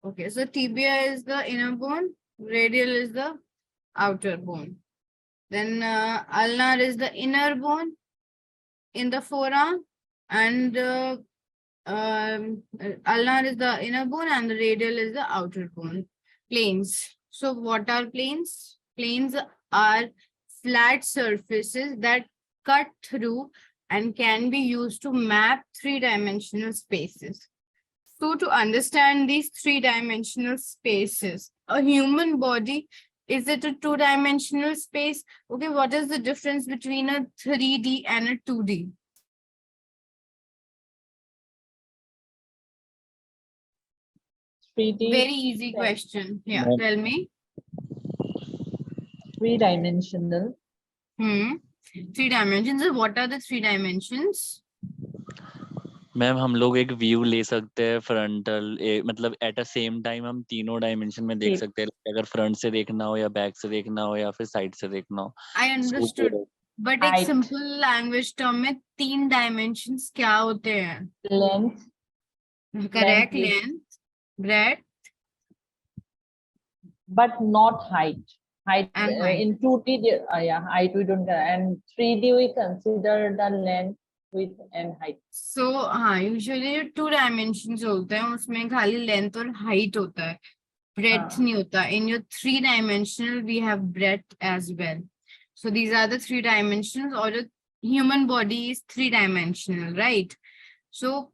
Okay, so tibia is the inner bone, radial is the outer bone. Then ulnar is the inner bone in the forearm, and ulnar is the inner bone and the radial is the outer bone. Planes. So what are planes? Planes are flat surfaces that cut through and can be used to map three-dimensional spaces. So to understand these three-dimensional spaces, a human body, is it a two-dimensional space? Okay, what is the difference between a 3D and a 2D? Very easy question. Yeah, tell me. Three-dimensional. Three dimensions. What are the three dimensions? Ma'am हम लोग एक view ले सकते हैं frontal, मतलब at a same time हम तीनों dimension में देख सकते हैं, अगर फ्रंट से देखना हो या बैक से देखना हो या फिर साइड से देखना हो. आई अंडरस्टूड, बट एक सिंपल लैंग्वेज टर्म में तीन डायमेंशंस क्या होते हैं? Length, correct, length, breadth, but not height. Height and height. In 2D, yeah, height we don't, and 3D we consider the length, width and height. So हाँ, usually two dimensions होते हैं, उसमें खाली length और height होता है, breadth नहीं होता. In your three dimensional we have breadth as well. So these are the three dimensions, or the human body is three dimensional, right? So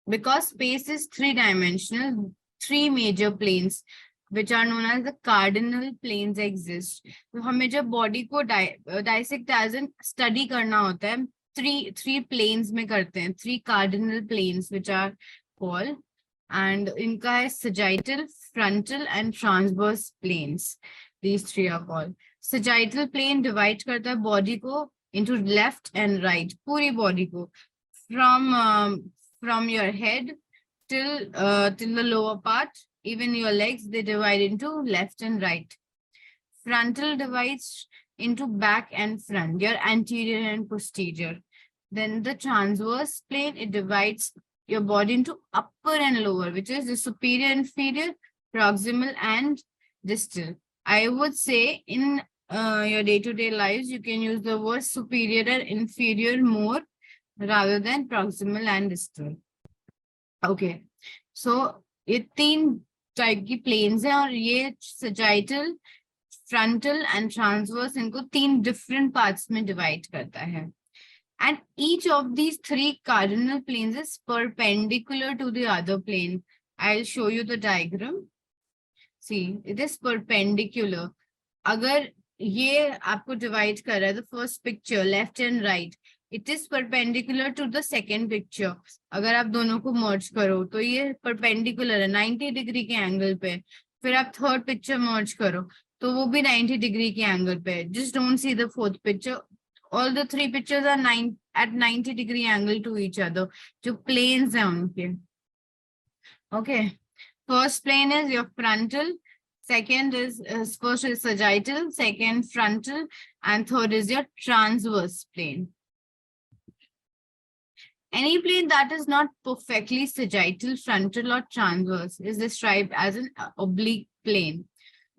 because space is three dimensional, three major planes which are known as the cardinal planes exist. तो हमें जब body को dissect as in study करना होता है, three planes में करते हैं, three cardinal planes which are called, and इनका है sagittal, frontal and transverse planes. These three are called. Sagittal plane divide करता है body को into left and right, पूरी body को, from your head till the lower part, even your legs, they divide into left and right. Frontal divides into back and front, your anterior and posterior. Then the transverse plane, it divides your body into upper and lower, which is the superior, inferior, proximal and distal. I would say in your day-to-day lives, you can use the word superior and inferior more rather than proximal and distal. Okay, so ये तीन type की planes हैं और ये sagittal, frontal and transverse, इनको तीन different parts में divide करता है. And each of these three cardinal planes is perpendicular to the other plane. I'll show you the diagram. See, it is perpendicular. अगर ये आपको divide कर रहा है, the first picture, left and right, it is perpendicular to the second picture. अगर आप दोनों को merge करो तो ये perpendicular है 90 डिग्री के एंगल पे. फिर आप third picture merge करो तो वो भी 90 डिग्री के एंगल पे. Just don't see the fourth picture. All the three pictures are at 90 degree angle to each other. जो planes हैं उनके. Okay. First plane is your frontal. Second is first is sagittal. Second frontal, and third is your transverse plane. Any plane that is not perfectly sagittal, frontal or transverse is described as an oblique plane.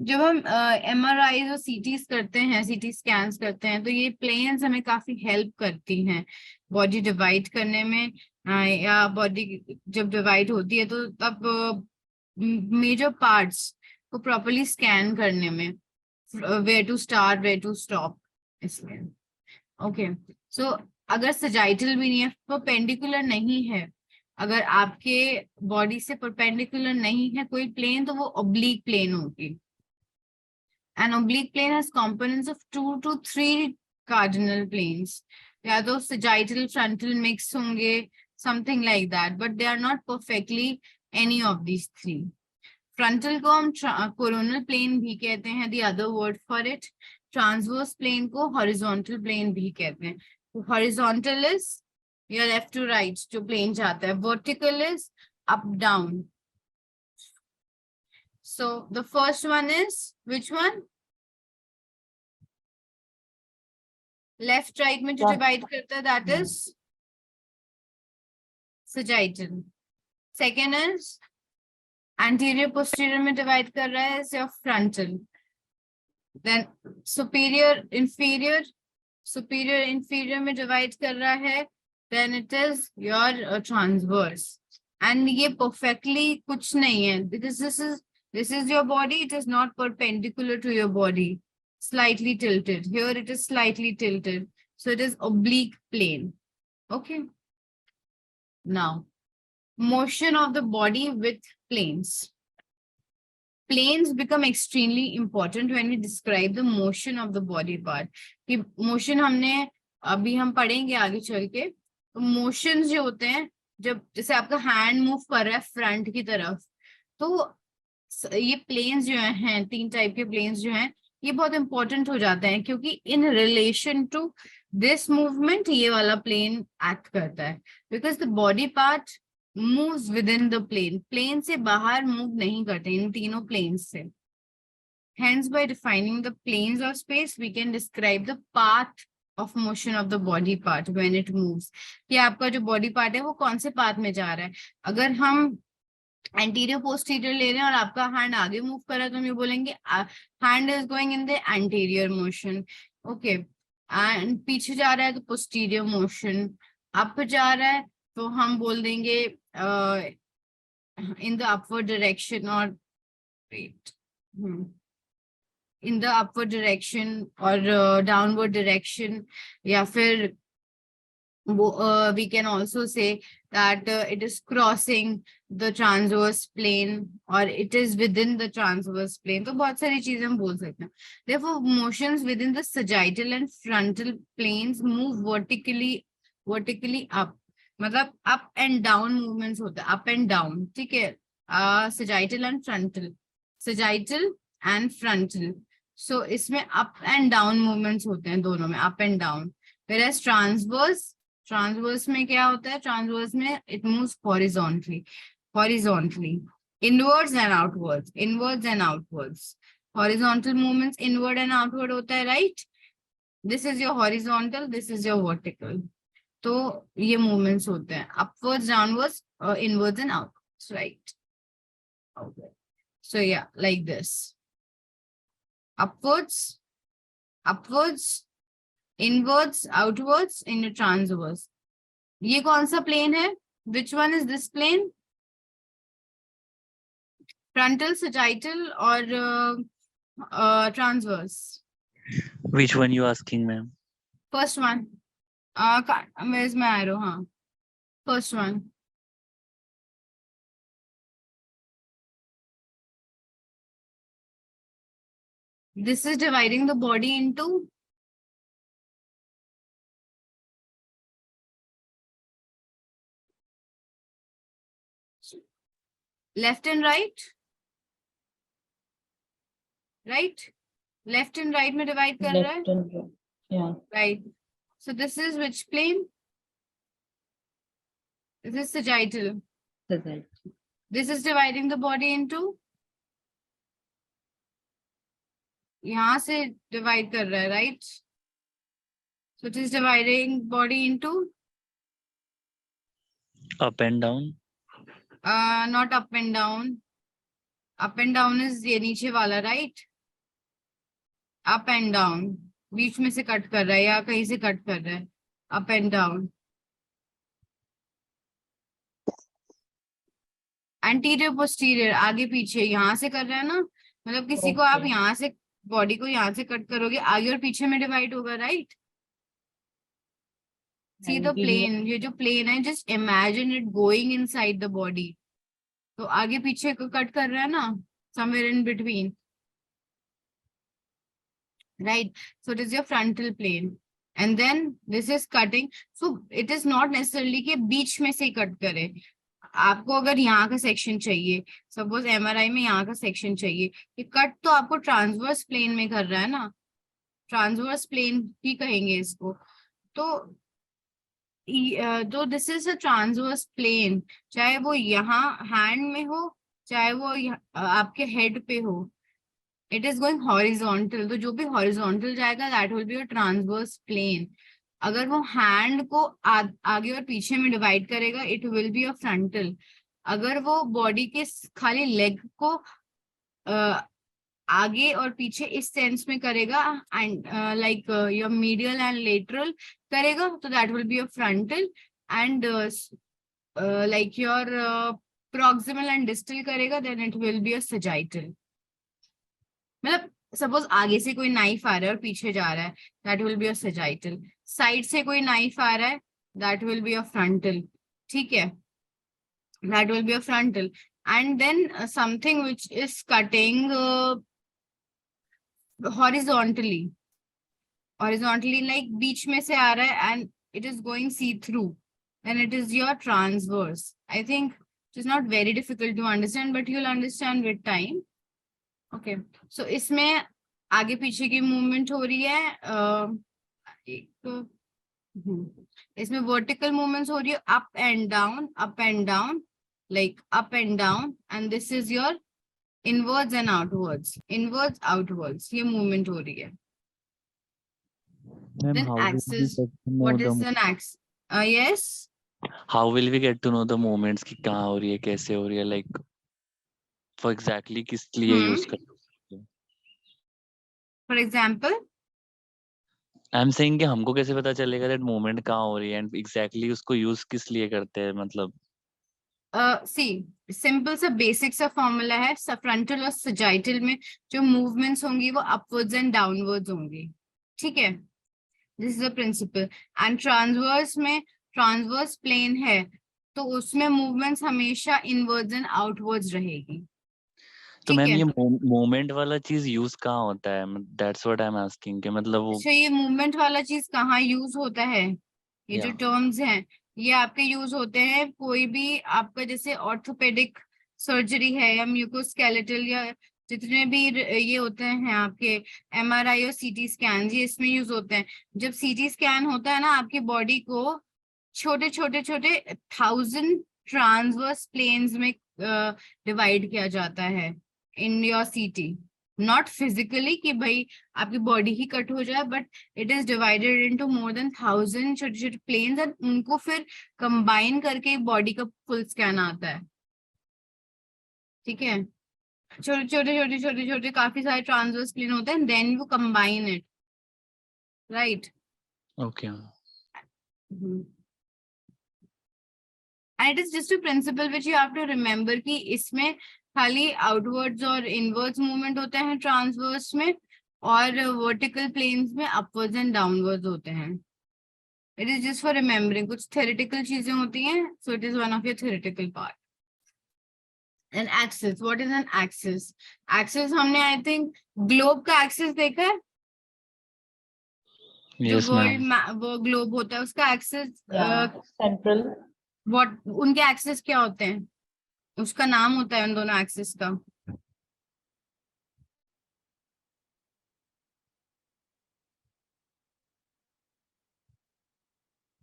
जब हम MRIs और CTs करते हैं, CT scans करते हैं, तो ये planes हमें काफी help करती हैं body divide करने में, या body जब divide होती है तो तब major parts को properly scan करने में, where to start, where to stop, इसलिए. Okay, so अगर sagittal भी नहीं है, perpendicular नहीं है, अगर आपके body से perpendicular नहीं है कोई plane, तो वो oblique plane होगी. An oblique plane has components of 2 to 3 cardinal planes. या तो sagittal, frontal mix होंगे, something like that, but they are not perfectly any of these three. Frontal को हम coronal plane भी कहते हैं, the other word for it. Transverse plane को horizontal plane भी कहते हैं. Horizontal is your left to right, जो plane जाता है. Vertical is up down. So the first one is which one? Left right में जो divide करता है, that is sagittal. Second is anterior posterior में डिवाइड कर रहा है, is your frontal. Then superior inferior में डिवाइड कर रहा है, then it is your transverse. And ये परफेक्टली कुछ नहीं है, this is your body, it is not perpendicular to your body, slightly tilted. Here it is slightly tilted, so it is oblique plane. Okay, now motion of the body with planes. Planes become extremely important when we describe the motion of the body part. कि motion हमने अभी हम पढ़ेंगे आगे चल के. तो motions जो होते हैं, जब जैसे आपका हैंड मूव कर रहा है फ्रंट की तरफ, तो ये प्लेन्स जो हैं, 3 टाइप के प्लेन्स जो हैं, ये बहुत इंपॉर्टेंट हो जाते हैं, क्योंकि in relation to this movement ये वाला प्लेन एक्ट करता है. Because the body part moves within the plane, plane से बाहर मूव नहीं करते इन तीनों प्लेन्स से. Hence, by defining the planes of space, we can describe the path of motion of the body part when it moves. कि आपका जो body part है वो कौन से path में जा रहा है. अगर हम एंटीरियर पोस्टीरियर ले रहे हैं और आपका हैंड आगे मूव कर रहा है, तो हम ये बोलेंगे hand is going in the anterior motion. Okay, and पीछे जा रहा है तो पोस्टीरियर मोशन. अप जा रहा है तो हम बोल देंगे इन द अपवर्ड डायरेक्शन, और wait, in the upward direction और डाउनवर्ड डायरेक्शन. या फिर we can also say that it is crossing the transverse plane or it is within the transverse plane. तो बहुत सारी चीजें हम बोल सकते हैं. Therefore, motions within the sagittal and frontal planes move vertically up. मतलब up and down movements होते हैं, up and down. ठीक है, sagittal and frontal, sagittal and frontal. So इसमें up and down movements होते हैं, दोनों में up and down. Whereas transverse में क्या होता है? Transverse में it moves horizontally, inwards and outwards. Horizontal movements inward and outward होता है, right? This is your horizontal, this is your vertical. तो ये movements होते हैं upwards, downwards, inwards and outwards, right? Okay. So yeah, like this. Upwards, inwards, outwards in a transverse. ये कौन सा plane है? Which one is this plane? Frontal, sagittal or transverse? Which one you asking, ma'am? First one. Where's my arrow? Huh? First one. This is dividing the body into left and right. Right? Left and right में divide कर रहा है. Left and right. Yeah. Right. So this is which plane? This is sagittal. Sagittal. This is dividing the body into, यहाँ से divide कर रहा है, right? So it is dividing body into Up and down. not up and down. Up and down is ये नीचे वाला, right? Up and down. बीच में से कट कर रहा है या कहीं से कट कर रहा है. Up and down. Anterior posterior, आगे पीछे, यहाँ से कर रहा है ना. मतलब किसी को आप यहाँ से बॉडी को यहाँ से कट करोगे, आगे और पीछे में डिवाइड होगा, राइट? See the plane, ये जो plane है, just imagine it going inside the body. तो आगे पीछे को कट कर रहा है ना, somewhere in between, right? So it is your frontal plane, and then this is cutting. So it is not necessarily कि बीच में से कट करे. आपको अगर यहाँ का सेक्शन चाहिए, सपोज MRI में यहाँ का सेक्शन चाहिए, ये कट तो आपको ट्रांसवर्स प्लेन में कर रहा है ना, ट्रांसवर्स प्लेन ही कहेंगे इसको. तो this is a transverse plane, चाहे वो यहाँ हैंड में हो, चाहे वो आपके हेड पे हो, इट इज गोइंग हॉरिजॉन्टल. तो जो भी हॉरिजॉन्टल जाएगा that will be a transverse plane. अगर वो हैंड को आगे और पीछे में डिवाइड करेगा, it will be a frontal. अगर वो बॉडी के खाली लेग को आगे और पीछे इस सेंस में करेगा and like your medial and lateral करेगा तो that will be a frontal and like your proximal and distal करेगा then it will be a sagittal. मतलब सपोज आगे से कोई नाइफ आ रहा है और पीछे जा रहा है that will be a sagittal. Side से कोई नाइफ आ रहा है that will be a frontal. ठीक है, that will be a frontal. And then something which is cutting horizontally like बीच में से आ रहा है and it is going see through, and it is your transverse. I think it is not very difficult to understand but you'll understand with time. Okay, so इसमें आगे पीछे की movement हो रही है. इसमें वर्टिकल मूवमेंट्स हो रही है up and down like up and down, and this is your inwards and outwards ये movement हो रही है. Ma'am, Then how will we axis, get to know what the is an axis? Yes, how will we get to know the movements कि कहाँ हो रही है, कैसे हो रही है, like for exactly किस लिए use कर सकते हैं? for example, I'm saying कि हमको कैसे पता चलेगा that movement कहाँ हो रही है and exactly उसको use किस लिए करते हैं, मतलब see, simple सा basic सा formula है. frontal और sagittal में जो movements होंगी वो upwards and downwards होंगी. ठीक है, this is the principle. and transverse में transverse plane है तो उसमें movements हमेशा inwards and outwards रहेगी. तो ठीक मैम है, ये मोमेंट वाला चीज यूज कहाँ होता है? That's what I am asking कि मतलब वो अच्छा ये मूवमेंट वाला चीज कहाँ यूज होता है? ये जो या टर्म्स हैं ये आपके यूज होते हैं कोई भी आपका जैसे ऑर्थोपेडिक सर्जरी है या म्यूकोस्केलेटल या जितने भी ये होते हैं आपके MRI और CT स्कैन, ये इसमें यूज होते हैं. जब CT स्कैन होता है ना आपकी बॉडी को छोटे छोटे छोटे 1000 ट्रांसवर्स प्लेन्स में डिवाइड किया जाता है in your CT. Not physically कि भाई आपकी बॉडी ही कट हो जाए but it is divided into more than 1000 छोटे छोटे प्लेन्स एंड उनको फिर कंबाइन करके बॉडी का फुल स्कैन आता है. ठीक है, छोटे छोटे छोटे छोटे छोटे काफी सारे ट्रांसवर्स प्लेन होते हैं then you combine it, right. Okay and it is just a principle which you have to remember कि इसमें खाली आउटवर्ड्स और इनवर्ड्स मूवमेंट होते हैं ट्रांसवर्स में और वर्टिकल प्लेन्स में अपवर्ड्स एंड डाउनवर्ड्स होते हैं. It is just for remembering. कुछ थ्योरेटिकल चीजें होती हैं सो it is one of your theoretical part. And axis, what is an axis? Axis हमने आई थिंक ग्लोब का एक्सिस देखा है. जो यस मैम वर्ल्ड वो ग्लोब होता है उसका एक्सिस central. व्हाट उनके एक्सिस क्या होते हैं? उसका नाम होता है उन दोनों एक्सिस का.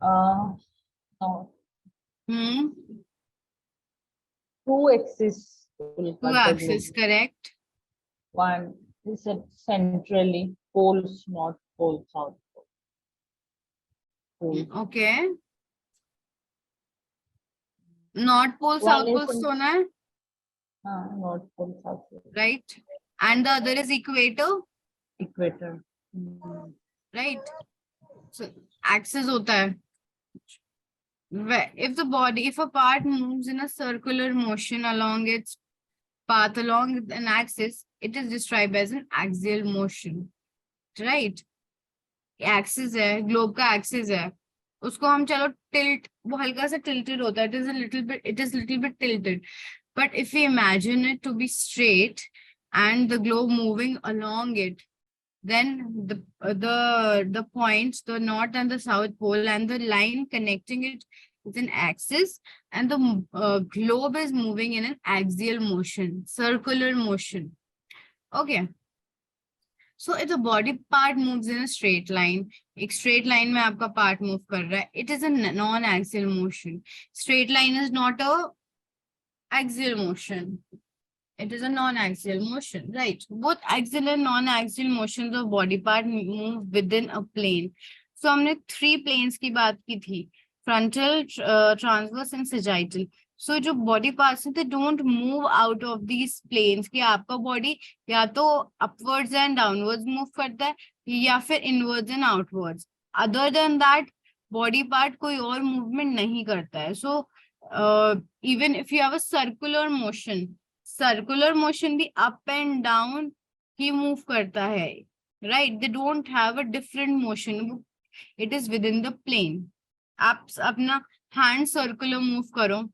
No, hmm, two axis will to cut the axis globe. Correct. One is centrally, poles, north pole, south pole. Poles. Okay, north pole One south is pole सोना है, north pole, south pole. Right. And the other is equator, Equator. Right. So axis होता है if the body, if a part moves in a circular motion along its path along an axis, it is described as an axial motion, right. Axis है, globe का axis है, उसको हम चलो tilt, वो हल्का सा टिल्टेड होता है, it is little bit tilted, but if we imagine it to be straight and the globe moving along it, then the points, the north and the south pole and the line connecting it with an axis, and the globe is moving in an axial motion, circular motion. Okay, so if the body part moves in a straight line, एक straight line में आपका part move कर रहा है, it is a non-axial motion. Straight line is not a axial motion. It is a non-axial motion, right? Both axial and non-axial motions of body part move within a plane. So हमने 3 planes की बात की थी. frontal, transverse and sagittal. So जो body parts हैं, they don't move out of these planes कि आपका body या तो upwards and downwards move करता है या फिर inwards and outwards. Other than that, body part कोई और movement नहीं करता है. So even if you have a circular motion भी up and down he move करता है, right? They don't have a different motion. It is within the plane. आप अपना hand circular move करो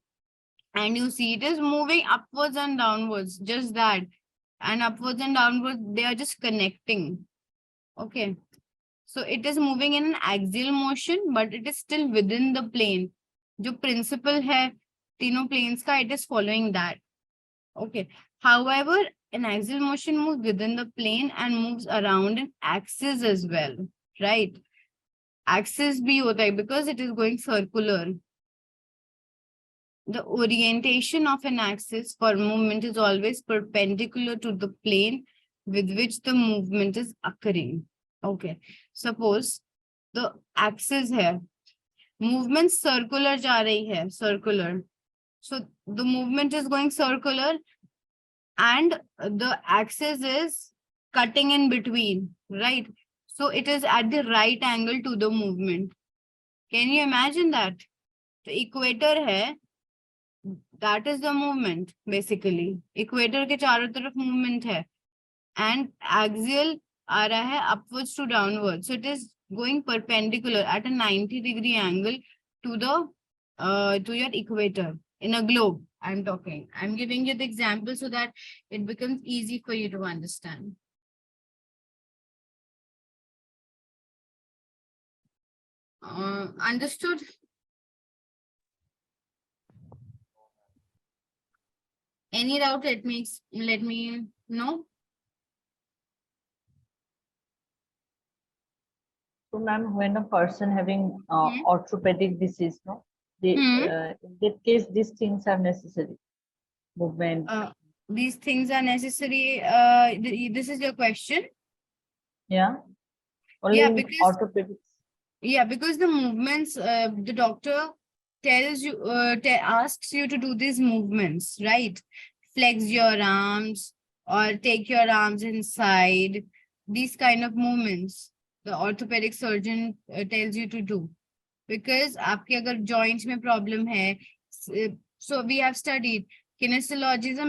and you see it is moving upwards and downwards, just that. And upwards and downwards, they are just connecting. Okay. So it is moving in an axial motion, but it is still within the plane. जो principle है तीनों planes का, it is following that. Okay. However, an axial motion moves within the plane and moves around an axis as well, right? Axis भी होता है because it is going circular. The orientation of an axis for movement is always perpendicular to the plane with which the movement is occurring. Okay. Suppose the axis है, movement circular जा रही है, circular. So the movement is going circular and the axis is cutting in between, right? So it is at the right angle to the movement. Can you imagine that? The equator है, that is the movement basically. Equator के चारों तरफ movement है and axial आ रहा है upwards to downwards. So it is going perpendicular at a 90-degree angle to the to your equator in a globe. I'm talking. I'm giving you the example so that it becomes easy for you to understand. Understood? Any doubt? Let me know. So, ma'am, when a person having orthopedic disease, no, they, in that case, these things are necessary. Movement. These things are necessary. This is your question. Yeah. Only Yeah, because orthopedics. Yeah, because the movements, the doctor tells you, asks you to do these movements, right? Flex your arms or take your arms inside. These kind of movements, the orthopedic surgeon tells you to do. Because आपके अगर joints में problem है, so we have studied kinesiology is a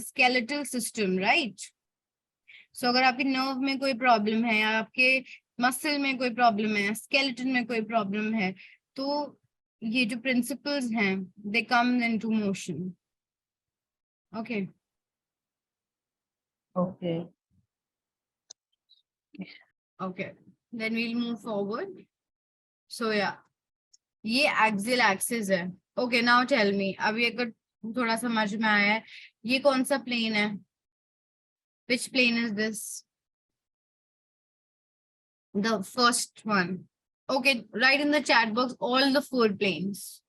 skeletal system, right? So अगर आपके nerve में कोई problem है या आपके muscle में कोई problem है, skeleton में कोई problem है, तो ये जो principles हैं, they come into motion. Okay. Okay. Okay. Then we'll move forward. So yeah, ये axial axis है. Okay, now tell me. अभी अगर थोड़ा समझ में आया है, ये कौन सा plane है? Which plane is this? The first one. Okay, write in the chat box all the 4 planes.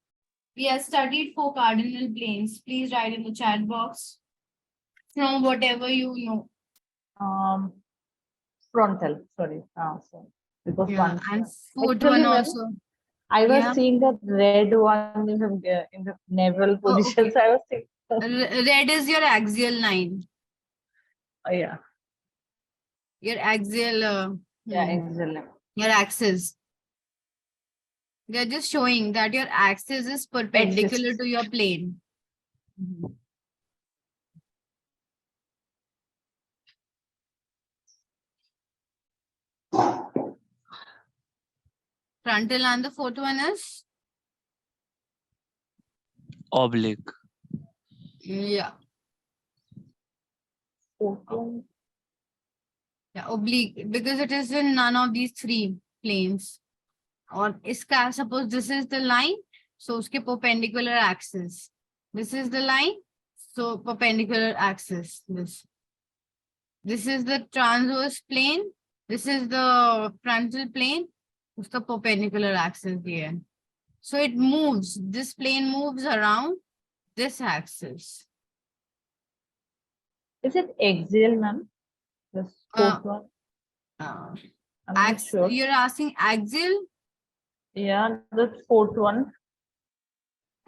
We have studied 4 cardinal planes. Please write in the chat box from whatever you know. Frontal, sorry. So because Yeah, one. and fourth Actually, one ma'am, also. I was Yeah. seeing that red one in the navel Oh, position. okay. So I was thinking. Red is your axial line. Yeah. Your axial. Yeah, exactly. Your axis. They're just showing that your axis is perpendicular to your plane. Frontal and the fourth one is? Oblique. Yeah. Okay. Yeah, oblique, because it is in none of these 3 planes. Or iska, suppose this is the line, so uske perpendicular axis. This is the line, so perpendicular axis. This is the transverse plane. This is the frontal plane. Uska perpendicular axis here. So it moves. This plane moves around this axis. Is it axial, ma'am? The fourth one. You're asking axial? Yeah, the fourth one.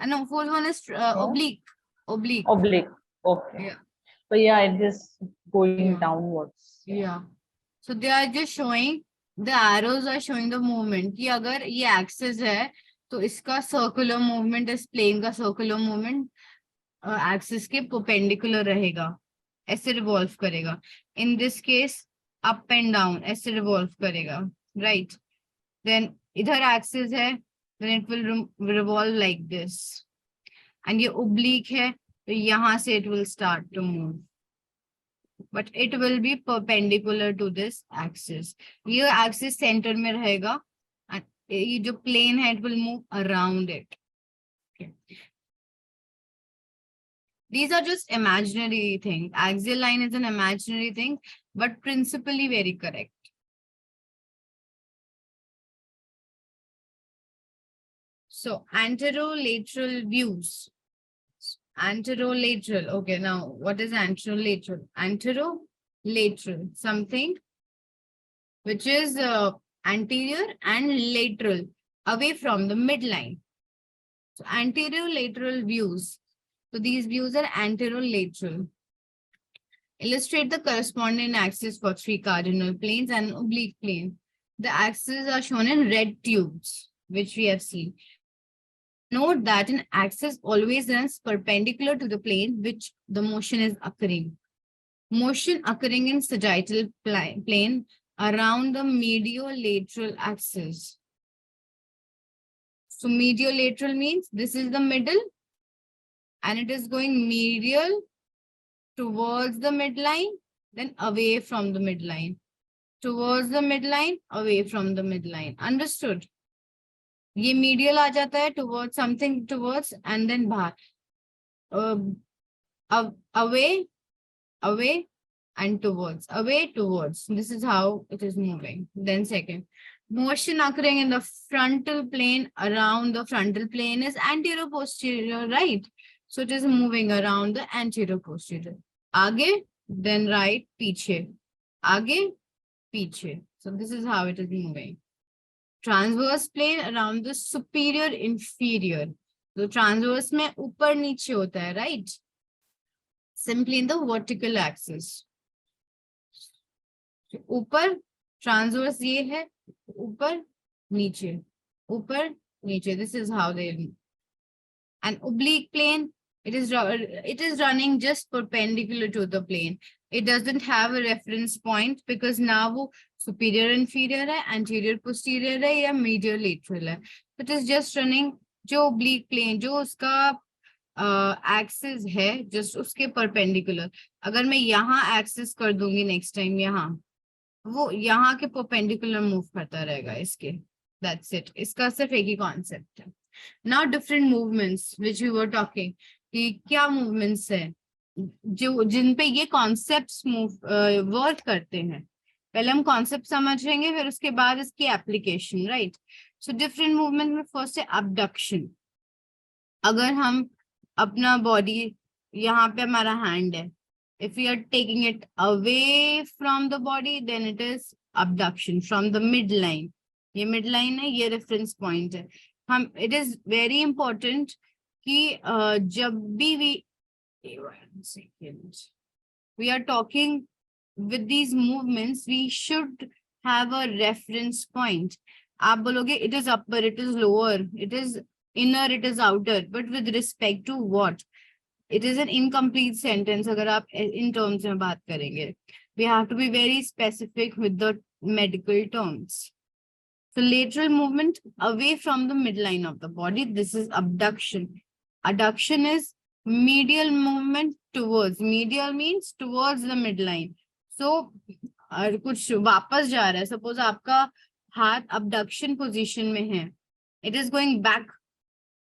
No, fourth one is No? oblique. Oblique. Oblique. Okay. Yeah. But yeah, it is going Yeah. downwards. Yeah. So they are just showing, the arrows are showing the movement. कि अगर ये axis है, तो इसका circular movement is plane का circular movement axis के perpendicular रहेगा. ऐसे revolve करेगा. In this case, up and down ऐसे revolve करेगा. Right. Then इधर axis है, then it will revolve like this. And ये oblique है, तो यहाँ से it will start to move. But it will be perpendicular to this axis. ये axis center में रहेगा, and ये जो plane है, it will move around it. Okay. These are just imaginary things. Axial line is an imaginary thing, but principally very correct. So anterolateral views. Anterolateral. Okay, now what is anterolateral? Anterolateral, something which is anterior and lateral, away from the midline. So anterolateral views. So these views are anterolateral. Illustrate the corresponding axis for three cardinal planes and oblique plane. The axes are shown in red tubes, which we have seen. Note that an axis always runs perpendicular to the plane which the motion is occurring. Motion occurring in sagittal plane around the mediolateral axis. So mediolateral means this is the middle and it is going medial towards the midline, then away from the midline. Towards the midline, away from the midline. Understood? ये medial आ जाता है towards something towards and then बाहर. Away, away and towards. Away, towards. This is how it is moving. Then second, motion occurring in the frontal plane around the frontal plane is anterior-posterior, right? So it is moving around the anterior-posterior. Aage, then right, पीछे. Aage, पीछे. So this is how it is moving. Transverse plane around the superior inferior. So transverse में ऊपर नीचे होता है, right? Simply in the vertical axis. ऊपर transverse ये है, ऊपर नीचे, ऊपर नीचे. This is how they move. An oblique plane, it is running just perpendicular to the plane. It doesn't have a reference point because now वो superior inferior है, anterior posterior है या medial lateral है. It is just running जो oblique plane, जो उसका axis है, just उसके परपेंडिकुलर. अगर मैं यहाँ एक्सिस कर दूंगी नेक्स्ट टाइम, यहाँ वो यहाँ के परपेंडिकुलर मूव करता रहेगा इसके. That's it. इसका सिर्फ एक ही कॉन्सेप्ट है. Now different movements which we were talking, कि क्या मूवमेंट्स है जो जिन पे ये कॉन्सेप्ट्स मूव वर्क करते हैं. पहले हम कॉन्सेप्ट समझेंगे, फिर उसके बाद इसकी application, right? So different movement में फर्स्ट है अबडक्शन. अगर हम अपना बॉडी, यहाँ पे हमारा हैंड है, if we are taking it away from the body, then it is abduction from the midline. ये midline है, ये reference point है. हम, it is very important कि जब भी we are talking with these movements, we should have a reference point. आप बोलोगे it is upper, it is lower, it is inner, it is outer, but with respect to what? It is an incomplete sentence अगर आप in terms में बात करेंगे. We have to be very specific with the medical terms. So lateral movement away from the midline of the body, this is abduction. Adduction is medial movement towards. Medial means towards the midline. So कुछ वापस जा रहा है. Suppose आपका हाथ abduction position में है. It is going back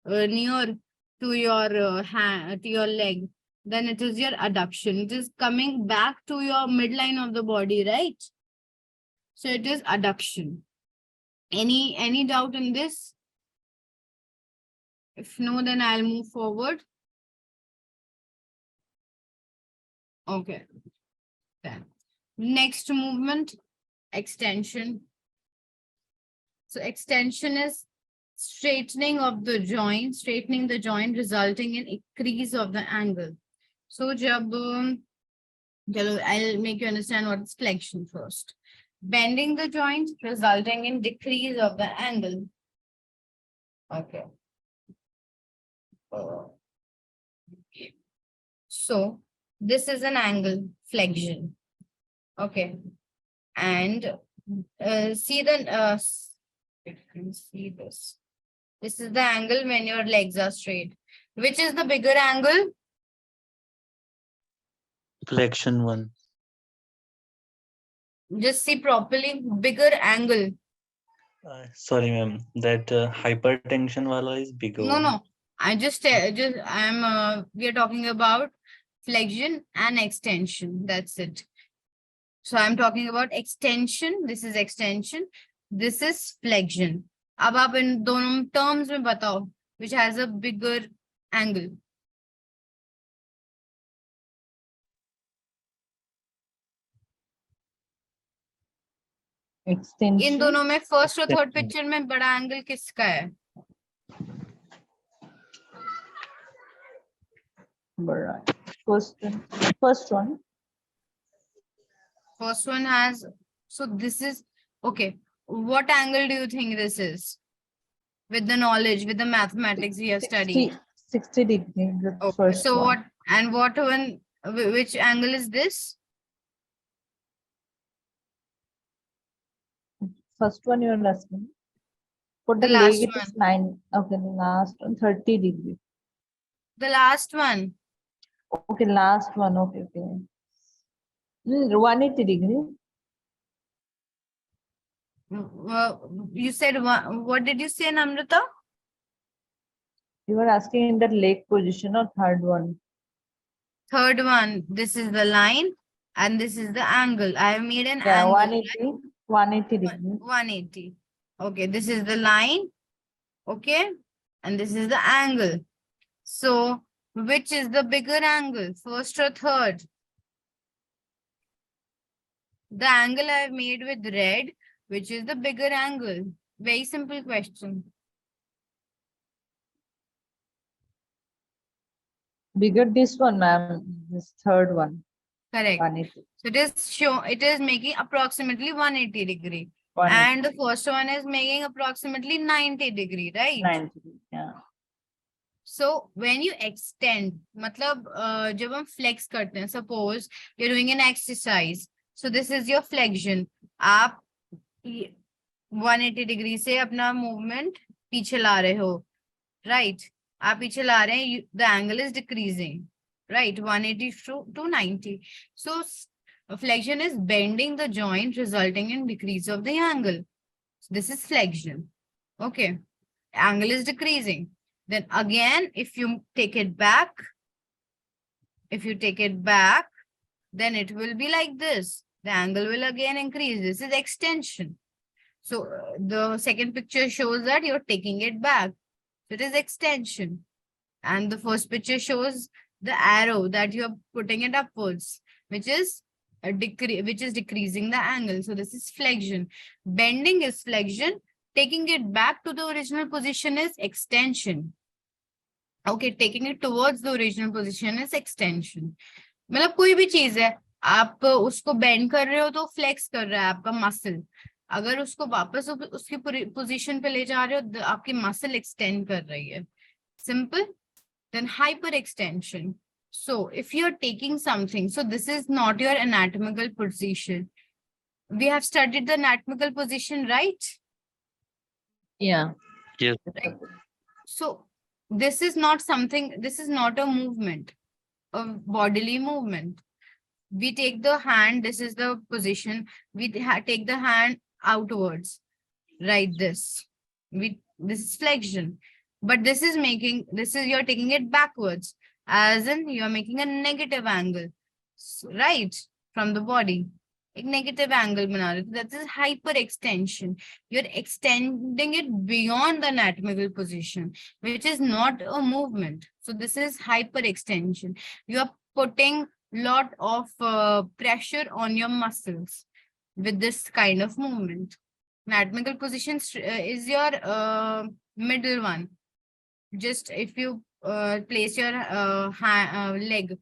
near to your hand, to your leg, then it is your adduction. It is coming back to your midline of the body, right? So it is adduction. Any doubt in this? If no, then I'll move forward. Okay. Then next movement, extension. So extension is straightening the joint resulting in increase of the angle. So I'll make you understand what is flexion first. Bending the joint resulting in decrease of the angle. Okay. So this is an angle, flexion. Okay. And see this. This is the angle when your legs are straight. Which is the bigger angle? Flexion 1. Just see properly. Bigger angle. Sorry, ma'am. That hypertension wala is bigger. No. We are talking about flexion and extension. That's it. So I'm talking about extension. This is extension. This is flexion. अब आप इन दोनों terms में बताओ which has a bigger angle. Extension. इन दोनों में first और third picture में बड़ा एंगल किसका है? First one. First one has, so this is, okay. What angle do you think this is? With the knowledge, with the mathematics we have studied. 60 degrees. Okay. First So one. which angle is this? First one you're asking. For the The last leg it is 9. Okay, the last one 30 degrees. The last one. Okay, last one. Okay. 180 degrees. You said what did you say, Namrata? You were asking in the leg position or third one? Third one. This is the line and this is the angle. I have made an Yeah, angle. 180 degrees. 180. Okay, this is the line. Okay, and this is the angle. So, which is the bigger angle, first or third? The angle I have made with red, which is the bigger angle? Very simple question. Bigger this one, ma'am. This third one. Correct. 180. So it is making approximately 180 degree. 180. And the first one is making approximately 90 degree, right? 90, yeah. So when you extend, मतलब जब हम flex करते हैं, suppose you're doing an exercise. So this is your flexion. आप 180 degree से अपना movement पीछे ला रहे हो, right? आप पीछे ला रहे हैं, the angle is decreasing, right? 180 to 90. So flexion is bending the joint resulting in decrease of the angle. So this is flexion. Okay. Angle is decreasing. Then again, if you take it back, then it will be like this. The angle will again increase. This is extension. So the second picture shows that you're taking it back. So it is extension. And the first picture shows the arrow that you're putting it upwards, which is decreasing the angle. So this is flexion. Bending is flexion. Taking it back to the original position is extension. Okay, taking it towards the original position is extension. मतलब कोई भी चीज है, आप उसको bend कर रहे हो तो फ्लेक्स कर रहा है आपका मसल. अगर उसको वापस उसकी पोजीशन पे ले जा रहे हो, आपकी मसल एक्सटेंड कर रही है. Simple. Then hyperextension. So if you're taking something, so this is not your anatomical position. We have studied the anatomical position, right? Yeah. Yes. Right. So this is not a movement, a bodily movement. We take the hand, this is the position. We take the hand outwards, right? This is flexion. But you're taking it backwards, as in you're making a negative angle, right? From the body. A negative angle बना रहे हो, that is hyperextension. You're extending it beyond the anatomical position, which is not a movement. So this is hyperextension. You're putting lot of pressure on your muscles with this kind of movement. Anatomical position is your middle one. Just if you place your leg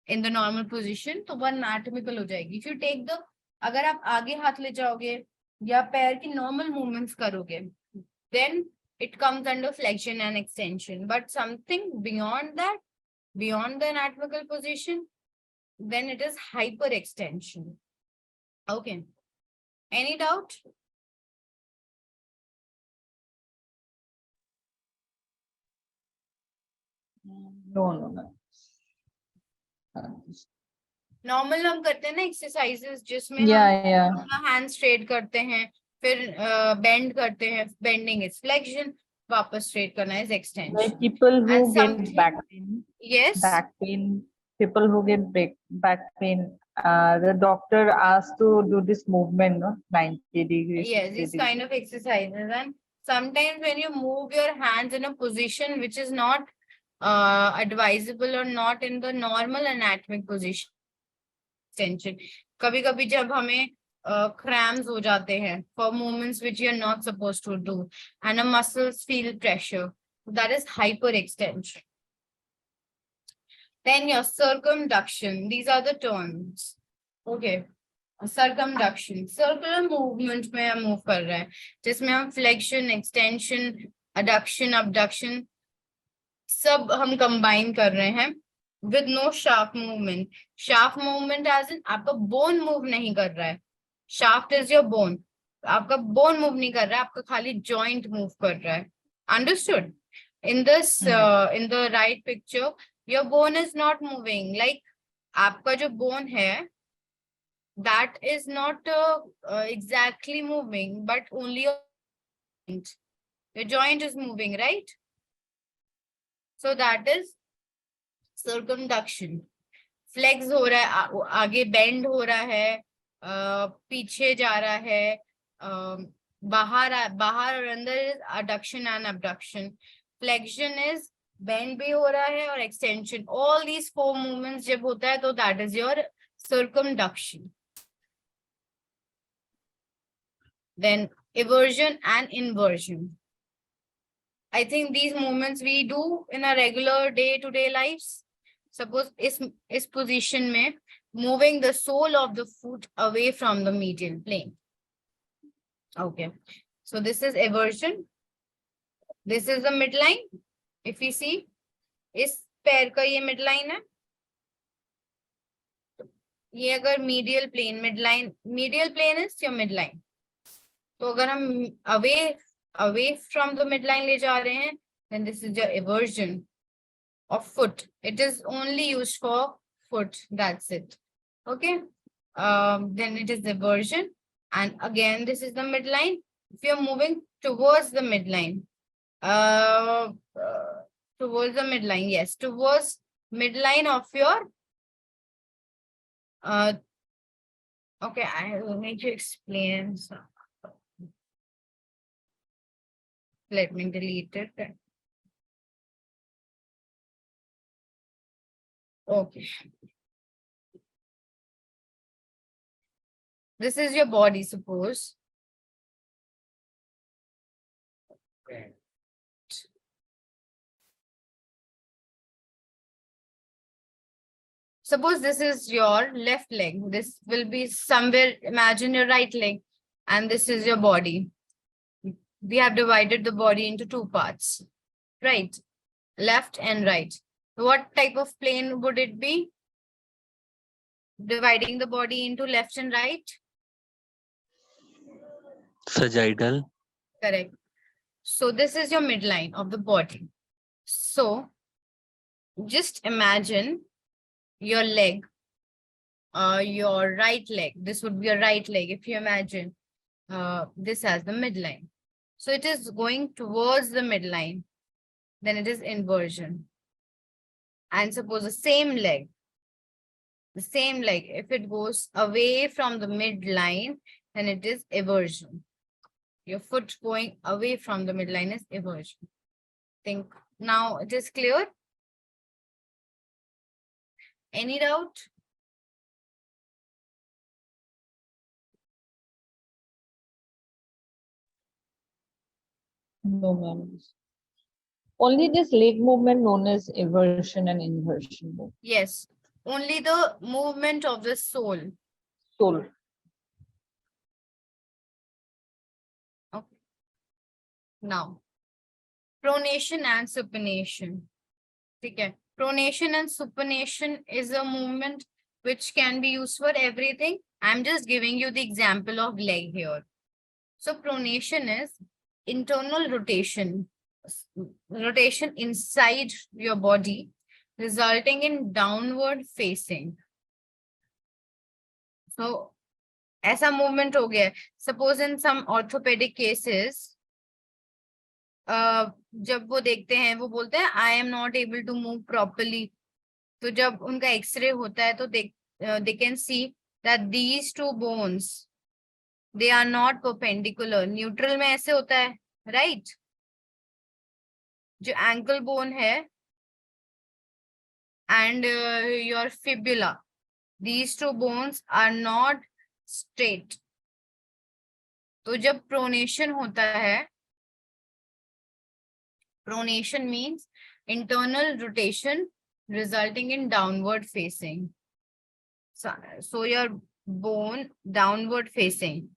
in the normal position, तो वो anatomical हो जाएगी. If you take the, अगर आप आगे हाथ ले जाओगे या पैर की normal movements करोगे, then it comes under flexion and extension. But something beyond that, beyond the anatomical position, then it is hyperextension. Okay. Any doubt? No. Normal हम करते हैं ना एक्सरसाइजेस जिसमें Yeah. हम हैंड स्ट्रेट करते हैं, फिर बेंड करते हैं. बेंडिंग इज फ्लेक्शन, वापस स्ट्रेट करना is extension. Like people who And get something- back pain, Yes. people who get back pain, the doctor asks to do this movement, no, 90 degrees. Yes, 60 these degrees. kind of exercises. And sometimes when you move your hands in a position which is not advisable or not in the normal anatomic position, extension. कभी कभी जब हमें cramps हो जाते हैं for movements which you are not supposed to do, and the muscles feel pressure, that is hyperextension. Then your circumduction, these are the terms. Okay. Circumduction, circular movement में हम move कर रहे हैं, जिसमें हम flexion, extension, adduction, abduction सब हम combine कर रहे हैं with no shaft movement. Shaft movement as in आपका bone move नहीं कर रहा है. Shaft is your bone. आपका bone move नहीं कर रहा है, आपका खाली joint move कर रहा है. Understood? In this, in the right picture, your bone is not moving. Like आपका जो bone है, that is not exactly moving, but only your joint is moving, right? So that is circumduction. Flex हो रहा है, आगे bend हो रहा है, पीछे जा रहा है, बाहर और अंदर is adduction and abduction. Flexion is bend भी हो रहा है और extension. All these four movements जब होता है तो that is your circumduction. Then eversion and inversion. I think these movements we do in a regular day-to-day lives. Suppose is position में moving the sole of the foot away from the medial plane. Okay. So this is eversion. This is the midline. If you see, इस पैर का ये midline है. ये अगर medial plane is your midline. तो अगर हम away from the midline ले जा रहे हैं, then this is your eversion of foot. It is only used for foot. That's it. Okay. Then it is eversion, and again this is the midline. If you're moving towards the midline, towards the midline, yes, towards midline of your. Okay, I will need to explain. So, let me delete it. Okay. This is your body, suppose. Okay. Suppose this is your left leg. This will be somewhere, imagine your right leg, and this is your body. We have divided the body into two parts, right? Left and right. What type of plane would it be? Dividing the body into left and right? Sagittal. Correct. So this is your midline of the body. So just imagine your leg, your right leg. This would be your right leg. If you imagine this as the midline. So it is going towards the midline. Then it is inversion. And suppose the same leg, if it goes away from the midline, then it is eversion. Your foot going away from the midline is eversion. Think now it is clear? Any doubt? No, ma'am. Only this leg movement known as eversion and inversion movement. Yes, only the movement of the sole. Sole. Okay. Now, pronation and supination. Okay. Pronation and supination is a movement which can be used for everything. I'm just giving you the example of leg here. So pronation is internal rotation inside your body, resulting in downward facing. So ऐसा movement हो गया. Suppose in some orthopedic cases, जब वो देखते हैं वो बोलते हैं I am not able to move properly. तो जब उनका एक्सरे होता है तो they can see that these two bones, they are not perpendicular. Neutral में ऐसे होता है, right? जो एंकल बोन है and your fibula, these two bones are not straight. तो जब pronation होता है, pronation means internal rotation resulting in downward facing. So your bone downward facing.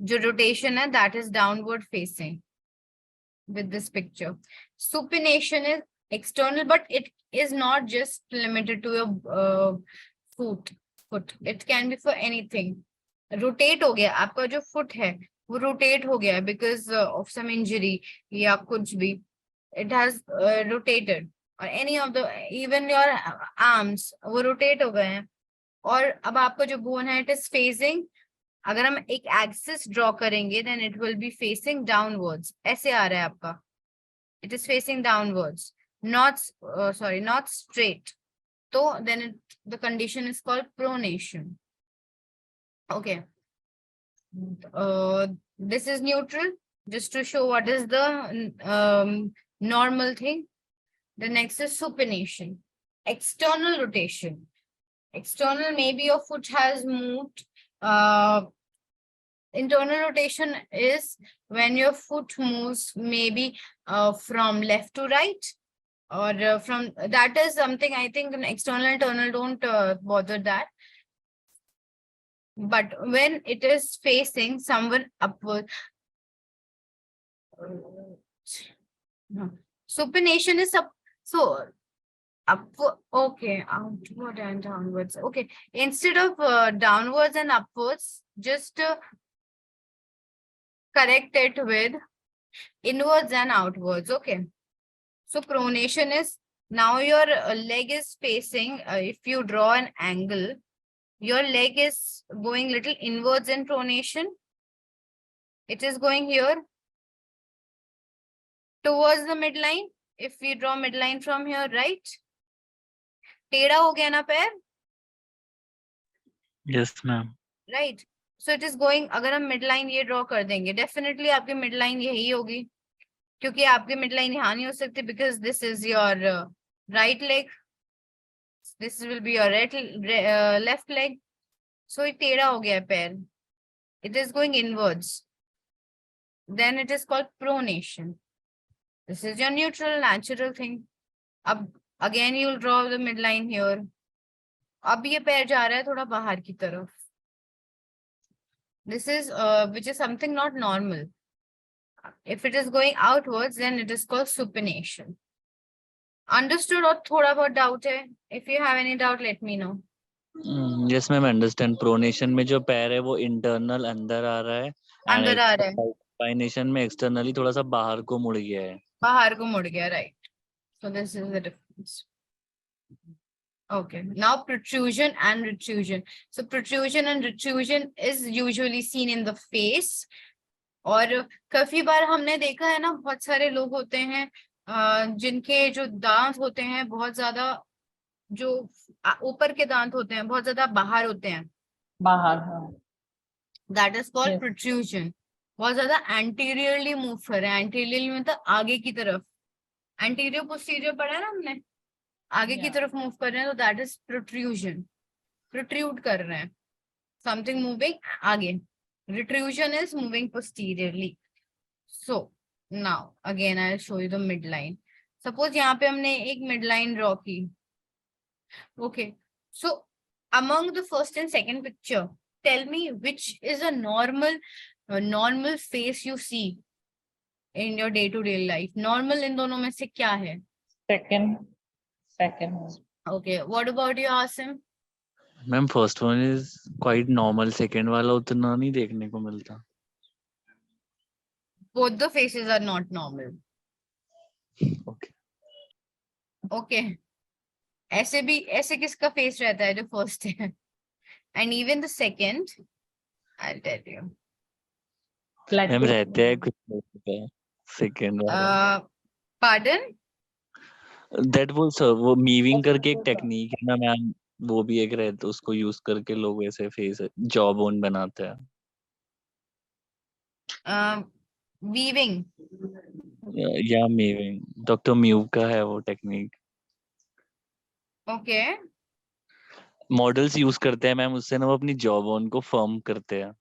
जो rotation है, that is downward facing with this picture. Supination is external, but it is not just limited to your foot. It can be for anything. Rotate हो गया, आपका जो foot है वो rotate हो गया because of some injury या कुछ भी. It has rotated, or any of the, even your arms वो rotate हो गए हैं. और अब आपका जो bone है, it is facing. अगर हम एक एक्सिस ड्रॉ करेंगे then it will be facing downwards. ऐसे आ रहा है आपका. It is facing downwards, not straight. So then the condition is called pronation. Okay. This is neutral, just to show what is the normal thing. The next is supination. External rotation. External, maybe your foot has moved. Internal rotation is when your foot moves maybe from left to right, or from, that is something I think in external and internal don't bother that. But when it is facing somewhere upward, supination is up. So upward, okay, outward and downwards. Okay, instead of downwards and upwards, just correct it with inwards and outwards. Okay. So pronation is, now your leg is facing, if you draw an angle, your leg is going little inwards in pronation. It is going here towards the midline. If we draw midline from here, right? टेढ़ा हो गया ना पैर? Yes, ma'am. Right. So it is going, अगर हम midline ये draw कर देंगे, definitely आपकी midline यही होगी, क्योंकि आपकी midline यहाँ नहीं हो सकती, because this is your right leg. This will be your left leg. So it टेढ़ा हो गया पैर. It is going inwards. Then it is called pronation. This is your neutral, natural thing. अब again you'll draw the midline here. अब ये पैर जा रहा है थोड़ा बाहर की तरफ. This is which is something not normal. If it is going outwards, then it is called supination. Understood or thoda bahut doubt hai? If you have any doubt, let me know. Yes, ma'am, understand. Pronation में जो पैर है वो internal अंदर आ रहा है. अंदर आ रहा है. Supination में externally थोड़ा सा बाहर को मुड़ गया है. बाहर को मुड़ गया, right? So this is the difference. Okay, now protrusion and retrusion. So protrusion and retrusion is usually seen in the face. और काफी बार हमने देखा है ना, बहुत सारे लोग होते हैं जिनके जो दांत होते हैं बहुत ज्यादा, जो ऊपर के दांत होते हैं बहुत ज्यादा बाहर होते हैं. बाहर. That is called Yes. protrusion. बहुत ज्यादा anteriorly move कर रहे हैं. Anteriorly मतलब आगे की तरफ. Anterior posterior पढ़ा है ना हमने, आगे की तरफ मूव कर रहे हैं, तो that is protrusion. Protrude कर रहे हैं, something moving आगे. Retrusion is moving posteriorly. So now again I'll show you the midline. Suppose यहाँ पे हमने एक midline draw की. Okay, so among the first and second picture, tell me which is a normal face you see in your day to day life. Normal इन दोनों में से क्या है? Second. Okay, what about you, Asim? Ma'am first one is quite normal, second वाला उतना नहीं देखने को मिलता. Both the faces are not normal. Okay. Okay, ऐसे किसका फेस रहता है जो फर्स्ट है? And even the second, I'll tell you. Ma'am रहते हैं कुछ लोगों का सेकंड वाला. Pardon? दैट वो मीविंग करके एक टेक्निक है ना मैम, वो भी एक रहता है, उसको यूज करके लोग ऐसे फेस जॉ बोन बनाते हैं. Weaving. या मीविंग, डॉक्टर म्यू का है वो टेक्निक. Okay. मॉडल्स यूज करते हैं मैम, उससे ना वो अपनी जॉ बोन को फर्म करते हैं.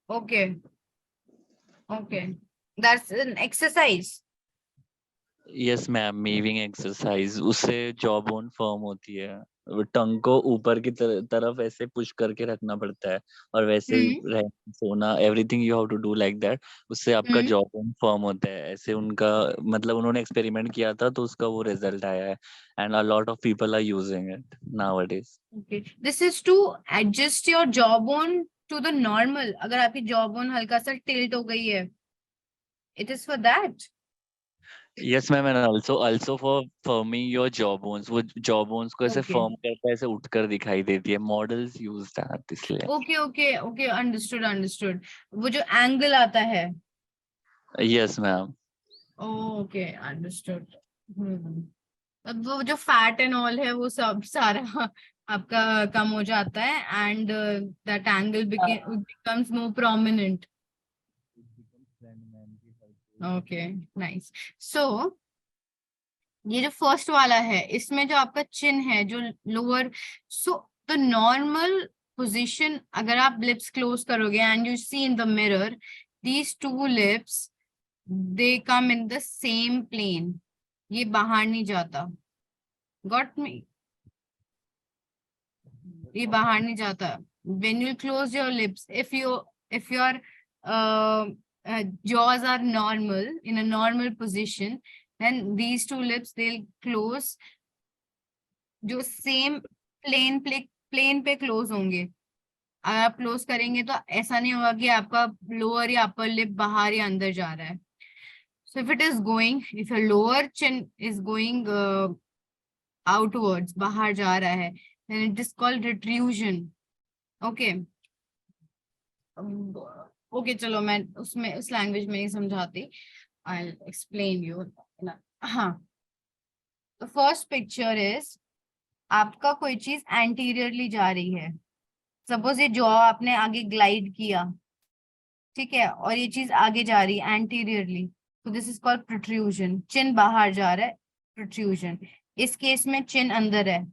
Okay. Okay. That's an exercise. Yes ma'am, mewing exercise, उससे जॉ बोन फर्म होती है. टंग को ऊपर की तरफ ऐसे पुश करके रखना पड़ता है और वैसे ही सोना, everything you have to do like that. उससे आपका जॉ बोन फर्म होता है. ऐसे उनका मतलब उन्होंने एक्सपेरिमेंट किया था तो उसका वो रिजल्ट आया है. And a lot of people are using it nowadays. Okay. This is to adjust your jawbone to the normal. अगर आपकी jawbone हल्का सा tilt हो गई है, it is for that. Yes ma'am, and also for forming your jaw bones. वो jaw bones को ऐसे Okay. फर्म करता है, ऐसे उठकर दिखाई देती है. मॉडल्स यूज दैट इसलिए. Okay. Understood. वो जो angle आता है. Yes ma'am. Okay, understood. अब वो जो fat and all है वो सब सारा आपका कम हो जाता है and that angle becomes more prominent. Okay, nice. So ये जो फर्स्ट वाला है इसमें जो आपका चिन है जो lower, so the normal position अगर आप लिप्स क्लोज करोगे and you see in the mirror these two lips they come in the same plane. ये बाहर नहीं जाता. Got me? ये बाहर नहीं जाता. when you close your lips, if your jaws are normal in a normal position, then these two lips they'll close जो same plane पे क्लोज होंगे. अगर आप क्लोज करेंगे तो ऐसा नहीं होगा कि आपका लोअर या अपर लिप बाहर या अंदर जा रहा है. So if it is going, if your lower chin is going outwards, बाहर जा रहा है, then it is called retrusion. Okay. Okay, चलो मैं उसमें उस लैंग्वेज में नहीं समझाती. I'll explain you. हाँ. The first picture is आपका कोई चीज एंटीरियरली जा रही है. सपोज ये जॉ आपने आगे ग्लाइड किया, ठीक है, और ये चीज आगे जा रही है एंटीरियरली, तो दिस इज कॉल्ड प्रोट्रूजन. चिन बाहर जा रहा है, प्रोट्रूजन. इस केस में चिन अंदर है.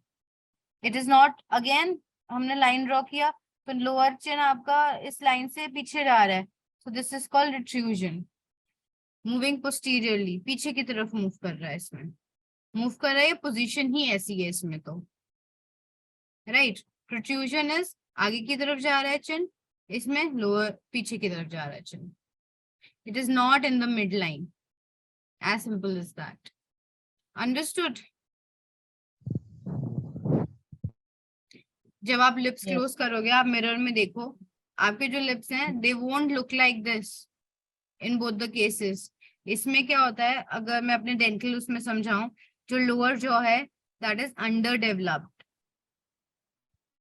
इट इज नॉट, अगेन हमने लाइन ड्रॉ किया तो लोअर चिन आपका इस लाइन से पीछे जा रहा है, so this is called retrusion. Moving posteriorly, पीछे की तरफ मूव कर रहा है, इसमें मूव कर रहा है, पोजीशन ही ऐसी है इसमें तो, राइट. प्रोट्रूजन इज आगे की तरफ जा रहा है चिन, इसमें लोअर पीछे की तरफ जा रहा है chin. It is not in the mid line. As simple is that. Understood? जब आप लिप्स क्लोज करोगे, आप मिरर में देखो, आपके जो लिप्स हैं they won't look like this in both the cases. इसमें क्या होता है, अगर मैं अपने डेंटल उसमें समझाऊं, जो लोअर जॉ है that is under developed.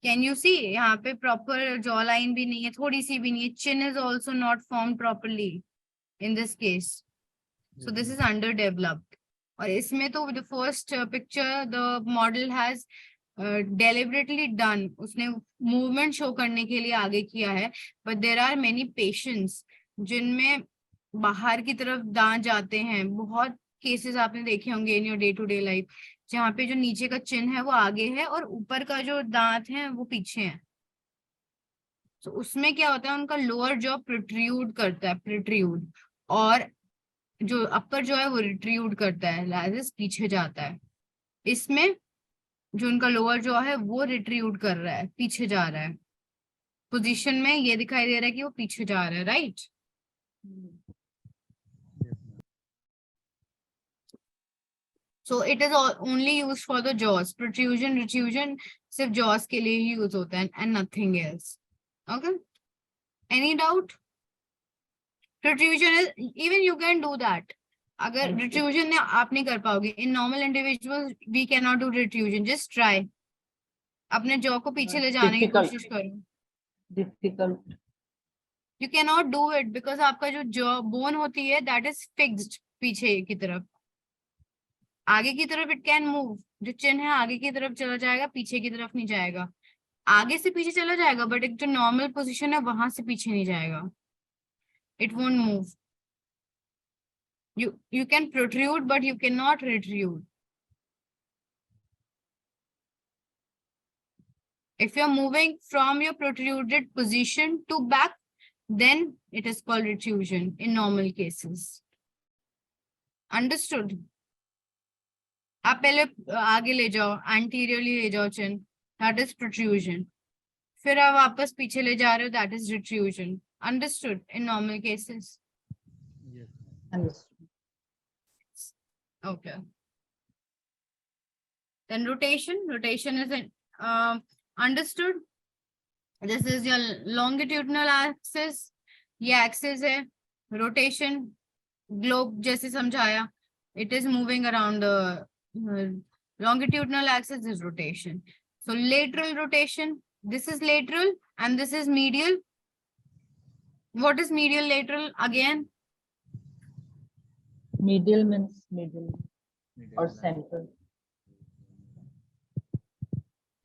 Can you see, यहाँ पे प्रॉपर जॉ लाइन भी नहीं है, थोड़ी सी भी नहीं है. Chin is also not form properly in this case, so this is under developed. और इसमें तो the first picture the model has deliberately done, उसने मूवमेंट शो करने के लिए आगे किया है. But there are many patients जिनमें बाहर की तरफ दांत जाते हैं. बहुत केसेस आपने देखे होंगे in your day to day life, जहाँ पे जो नीचे का चिन्ह है वो आगे है और ऊपर का जो दांत है वो पीछे है. तो उसमें क्या होता है, उनका लोअर जॉ प्रोट्रूड करता है, प्रोट्रूड. और जो अपर जो है वो रिट्रीव्ड करता है, लाइज पीछे जाता है। इसमें जो उनका लोअर जॉ है वो रिट्रीव्ड कर रहा है, पीछे जा रहा है। पोजीशन में ये दिखाई दे रहा है कि वो पीछे जा रहा है, right. So it is only use for the jaws. Protrusion retrusion सिर्फ जॉस के लिए ही यूज होता है and nothing else. Okay, any doubt? Protrusion is even you can do that. अगर रिट्रूजन ने आप नहीं कर पाओगे, in normal individuals we can not do retrusion. Just try, अपने जॉ को पीछे ले जाने की कोशिश करो। Difficult. You can not do it because आपका जो जॉ बोन होती है दैट इज फिक्स्ड पीछे की तरफ। आगे की तरफ इट कैन मूव, जो चिन्ह है आगे की तरफ चला जाएगा, पीछे की तरफ नहीं जाएगा। आगे से पीछे चला जाएगा बट एक जो नॉर्मल पोजीशन है वहां से पीछे नहीं जाएगा, it won't move. you can protrude but you cannot retrude. If you're moving from your protruded position to back, then it is called retrusion in normal cases. Understood? आप पहले आगे ले जाओ, anteriorly ले जाओ चिन्ह, that is protrusion. फिर आप वापस पीछे ले जा रहे हो, that is retrusion. Understood? In normal cases. Yes. Understood. Okay. Then rotation is understood. This is your longitudinal axis, ये axis है. Rotation, globe जैसे समझाया, it is moving around the longitudinal axis is rotation. So lateral rotation, this is lateral and this is medial. What is medial lateral again? Medial means middle or central.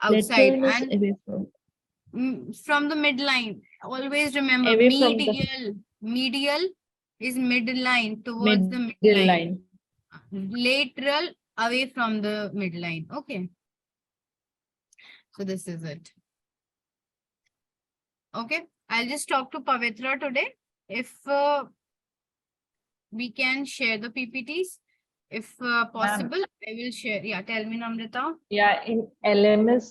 Outside Lateral is and away from the midline. Always remember Away from the- medial is midline, towards the middle midline. line. Lateral away from the midline. Okay. So this is it. Okay. I'll just talk to Pavitra today. If we can share the PPTs, if possible, I will share. Yeah, tell me, Namrita. Yeah, in LMS,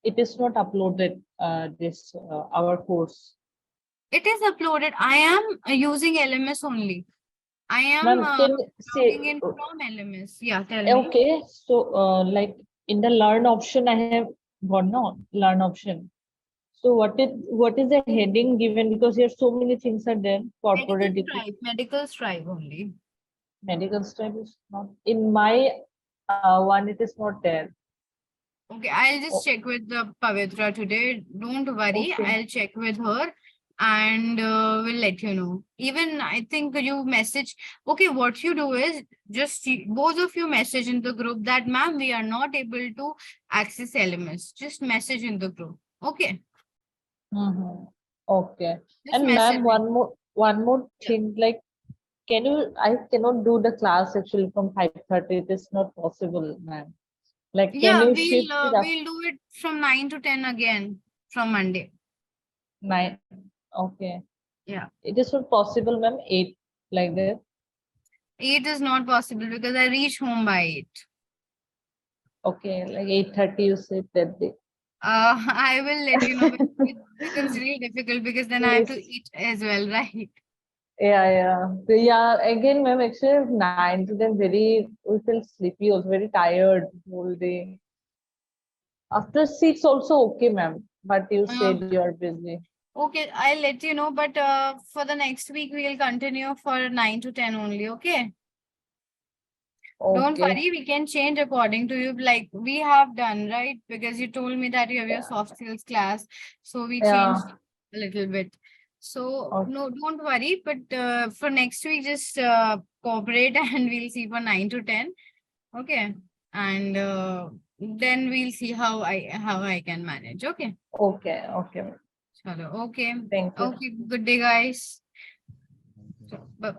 it is not uploaded, our course. It is uploaded. I am using LMS only. I am Ma'am, can logging in from LMS. Yeah, tell me. Okay, so like in the learn option, I have got no learn option. So what is the heading given? Because here so many things are there. Corporate Medical Scribe only. medical Scribe is not in my one. It is not there. Okay, I'll just check with the Pavitra today. Don't worry, Okay. I'll check with her and we'll let you know. Even I think you message. Okay, what you do is just both of you message in the group that ma'am, we are not able to access LMS. Just message in the group. Okay. Okay. Just And message. ma'am, one more thing, like, I cannot do the class actually from 5:30. It is not possible, ma'am. Like, can Yeah, you shift it up we'll do it from 9 to 10 again from Monday. 9? Okay. Yeah. It is not possible, ma'am. 8 like that. 8 is not possible because I reach home by 8. Okay, like 8:30 you said that day. I will let you know, but it becomes really difficult because then I have to Yes. eat as well, right? Yeah. So, yeah, again, ma'am, actually 9 to 10 we feel sleepy, also very tired whole day. After 6 also okay, ma'am. But you said you are busy. Okay, I'll let you know, but for the next week, we'll continue for 9 to 10 only, okay? Don't Okay. worry, we can change according to you, like we have done, right? Because you told me that you have your soft skills class, so we changed a little bit. So Okay. no, don't worry, but for next week, just cooperate and we'll see for 9 to 10, okay? And then we'll see how I can manage, okay? Okay. Okay. Chalo, okay. Thank you. Okay, good day, guys. So, bye.